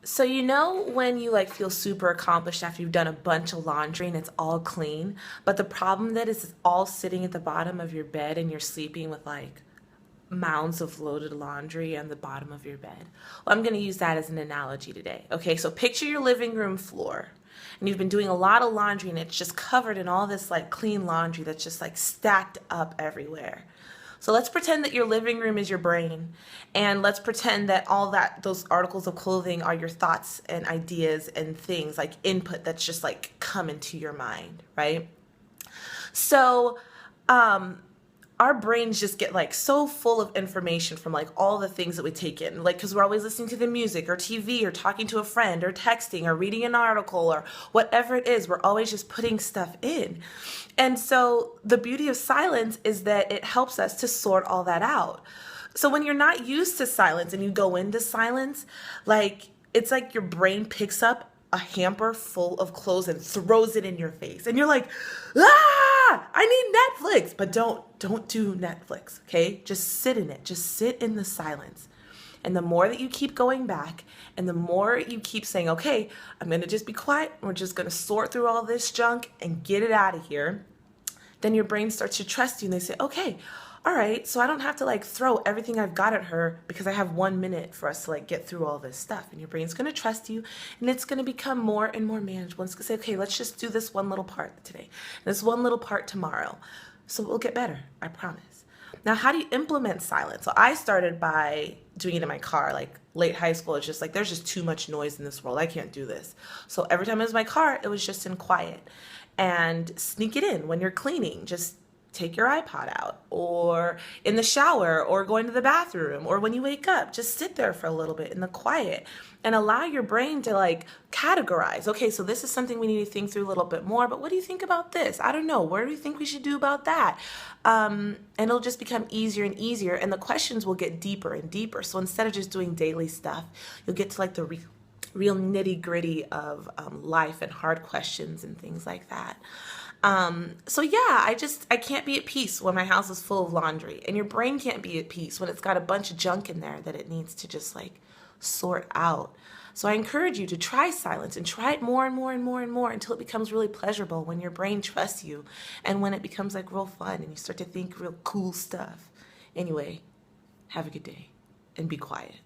So you know when you like feel super accomplished after you've done a bunch of laundry and it's all clean, but the problem that is it's all sitting at the bottom of your bed and you're sleeping with like mounds of loaded laundry on the bottom of your bed. Well, I'm going to use that as an analogy today. Okay, so picture your living room floor and you've been doing a lot of laundry and it's just covered in all this like clean laundry that's just like stacked up everywhere. So let's pretend that your living room is your brain, and let's pretend that all that those articles of clothing are your thoughts and ideas and things like input that's just like coming to your mind, right? So our brains just get like so full of information from like all the things that we take in, like because we're always listening to the music or TV or talking to a friend or texting or reading an article or whatever it is. We're always just putting stuff in. And so the beauty of silence is that it helps us to sort all that out. So when you're not used to silence and you go into silence, like it's like your brain picks up a hamper full of clothes and throws it in your face. And you're like, ah, I need Netflix. But don't do Netflix, okay? Just sit in it. Just sit in the silence. And the more that you keep going back and the more you keep saying, okay, I'm going to just be quiet. We're just going to sort through all this junk and get it out of here. Then your brain starts to trust you and they say, okay, all right, so I don't have to like throw everything I've got at her because I have 1 minute for us to like get through all this stuff. And your brain's going to trust you and it's going to become more and more manageable. It's going to say, okay, let's just do this one little part today, and this one little part tomorrow. So it will get better, I promise. Now, how do you implement silence? So I started by doing it in my car. Like late high school, it's just like, there's just too much noise in this world. I can't do this. So every time it was my car, it was just in quiet. And sneak it in when you're cleaning. Just take your iPod out, or in the shower, or going to the bathroom, or when you wake up, just sit there for a little bit in the quiet and allow your brain to like categorize. Okay, so this is something we need to think through a little bit more, but what do you think about this? I don't know. What do you think we should do about that? And it'll just become easier and easier, and the questions will get deeper and deeper. So instead of just doing daily stuff, you'll get to like the real nitty gritty of life and hard questions and things like that. So yeah, I can't be at peace when my house is full of laundry, and your brain can't be at peace when it's got a bunch of junk in there that it needs to just like sort out. So I encourage you to try silence and try it more and more and more and more until it becomes really pleasurable, when your brain trusts you and when it becomes like real fun and you start to think real cool stuff. Anyway, have a good day and be quiet.